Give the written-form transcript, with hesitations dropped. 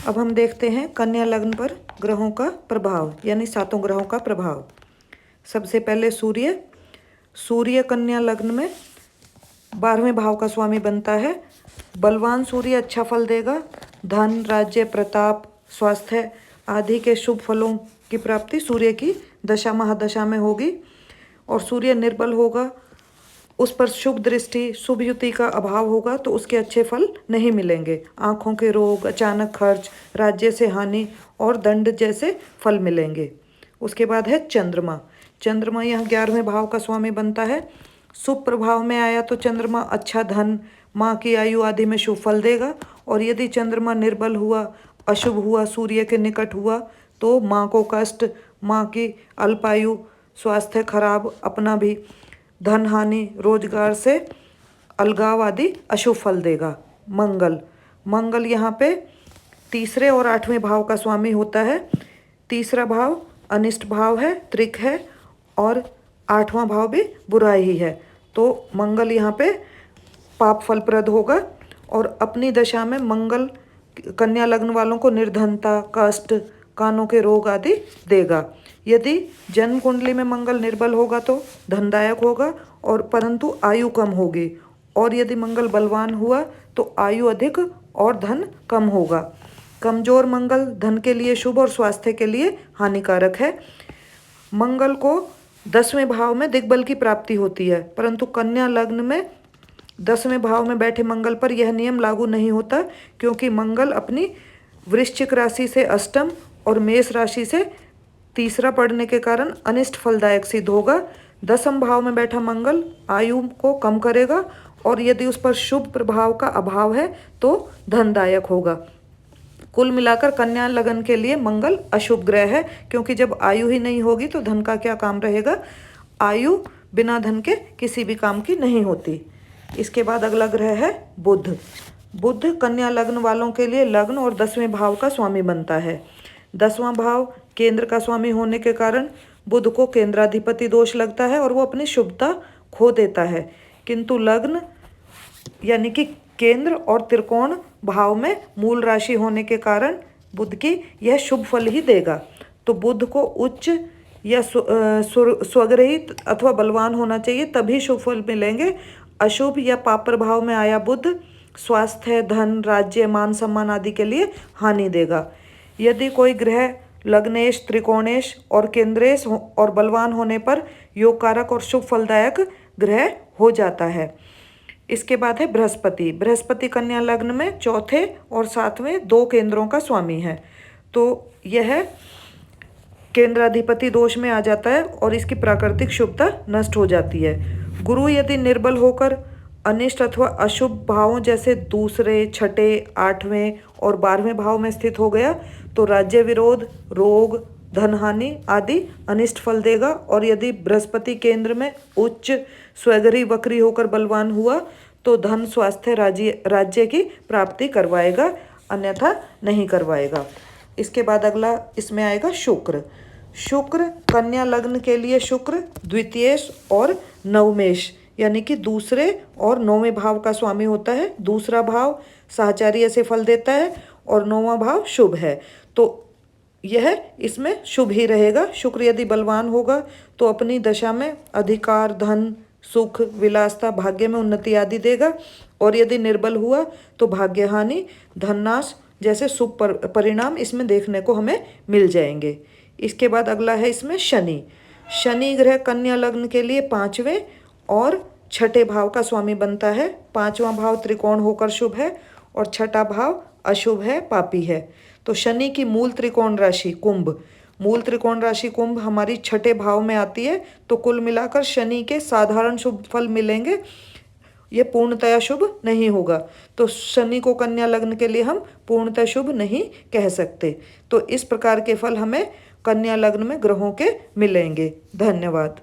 अब हम देखते हैं कन्या लग्न पर ग्रहों का प्रभाव, यानी 7 ग्रहों का प्रभाव। सबसे पहले सूर्य। सूर्य कन्या लग्न में 12वें भाव का स्वामी बनता है। बलवान सूर्य अच्छा फल देगा। धन, राज्य, प्रताप, स्वास्थ्य आदि के शुभ फलों की प्राप्ति सूर्य की दशा महादशा में होगी। और सूर्य निर्बल होगा, उस पर शुभ दृष्टि, शुभ युति का अभाव होगा तो उसके अच्छे फल नहीं मिलेंगे। आँखों के रोग, अचानक खर्च, राज्य से हानि और दंड जैसे फल मिलेंगे। उसके बाद है चंद्रमा। चंद्रमा यहाँ 11वें भाव का स्वामी बनता है। शुभ प्रभाव में आया तो चंद्रमा अच्छा धन, माँ की आयु आदि में शुभ फल देगा। और यदि चंद्रमा निर्बल हुआ, अशुभ हुआ, सूर्य के निकट हुआ तो माँ को कष्ट, माँ की अल्पायु, स्वास्थ्य खराब, अपना भी धन हानि, रोजगार से अलगाव आदि अशुभ फल देगा। मंगल। मंगल यहाँ पे 3रे और 8वें भाव का स्वामी होता है। 3रा भाव अनिष्ट भाव है, त्रिक है, और 8वां भाव भी बुराई ही है। तो मंगल यहाँ पे पाप फलप्रद होगा। और अपनी दशा में मंगल कन्या लग्न वालों को निर्धनता, कष्ट, कानों के रोग आदि देगा। यदि जन्म कुंडली में मंगल निर्बल होगा तो धनदायक होगा, और परंतु आयु कम होगी। और यदि मंगल बलवान हुआ तो आयु अधिक और धन कम होगा। कमजोर मंगल धन के लिए शुभ और स्वास्थ्य के लिए हानिकारक है। मंगल को 10वें भाव में दिग्बल की प्राप्ति होती है, परंतु कन्या लग्न में 10वें भाव में बैठे मंगल पर यह नियम लागू नहीं होता, क्योंकि मंगल अपनी वृश्चिक राशि से अष्टम और मेष राशि से 3रा पढ़ने के कारण अनिष्ट फलदायक सिद्ध होगा। 10म भाव में बैठा मंगल आयु को कम करेगा, और यदि उस पर शुभ प्रभाव का अभाव है तो धनदायक होगा। कुल मिलाकर कन्या लगन के लिए मंगल अशुभ ग्रह है, क्योंकि जब आयु ही नहीं होगी तो धन का क्या काम रहेगा। आयु बिना धन के किसी भी काम की नहीं होती। इसके बाद अगला ग्रह है बुध। बुध कन्या लग्न वालों के लिए लग्न और 10वें भाव का स्वामी बनता है। 10वां भाव केंद्र का स्वामी होने के कारण बुध को केंद्राधिपति दोष लगता है और वो अपनी शुभता खो देता है। किंतु लग्न यानी कि केंद्र और त्रिकोण भाव में मूल राशि होने के कारण बुध की यह शुभ फल ही देगा। तो बुध को उच्च या स्वग्रही अथवा बलवान होना चाहिए, तभी शुभ फल मिलेंगे। अशुभ या पाप प्रभाव में आया बुध स्वास्थ्य, धन, राज्य, मान सम्मान आदि के लिए हानि देगा। यदि कोई ग्रह लग्नेश, त्रिकोणेश और केंद्रेश और बलवान होने पर योग कारक और शुभ फलदायक ग्रह हो जाता है। इसके बाद है बृहस्पति। बृहस्पति कन्या लग्न में 4थे और 7वें 2 केंद्रों का स्वामी है, तो यह केंद्राधिपति दोष में आ जाता है और इसकी प्राकृतिक शुभता नष्ट हो जाती है। गुरु यदि निर्बल होकर अनिष्ट अथवा अशुभ भावों जैसे 2रे, 6ठे, 8वें और 12वें भाव में स्थित हो गया तो राज्य विरोध, रोग, धनहानि आदि अनिष्ट फल देगा। और यदि बृहस्पति केंद्र में उच्च, स्वगरी, वक्री होकर बलवान हुआ तो धन, स्वास्थ्य, राज्य की प्राप्ति करवाएगा, अन्यथा नहीं करवाएगा। इसके बाद अगला इसमें आएगा शुक्र। शुक्र कन्या लग्न के लिए शुक्र द्वितीयेश और नवमेश यानी कि 2रे और 9वें भाव का स्वामी होता है। 2रा भाव साहचर्य से फल देता है और 9वां भाव शुभ है, तो यह इसमें शुभ ही रहेगा। शुक्र यदि बलवान होगा तो अपनी दशा में अधिकार, धन, सुख, विलासता, भाग्य में उन्नति आदि देगा। और यदि निर्बल हुआ तो भाग्य हानि, धननाश जैसे शुभ परिणाम इसमें देखने को हमें मिल जाएंगे। इसके बाद अगला है इसमें शनि। शनि ग्रह कन्या लग्न के लिए 5वें और 6ठे भाव का स्वामी बनता है। 5वां भाव त्रिकोण होकर शुभ है और 6ठा भाव अशुभ है, पापी है। तो शनि की मूल त्रिकोण राशि कुंभ, मूल त्रिकोण राशि कुंभ हमारी 6ठे भाव में आती है, तो कुल मिलाकर शनि के साधारण शुभ फल मिलेंगे, ये पूर्णतया शुभ नहीं होगा। तो शनि को कन्या लग्न के लिए हम पूर्णतः शुभ नहीं कह सकते। तो इस प्रकार के फल हमें कन्या लग्न में ग्रहों के मिलेंगे। धन्यवाद।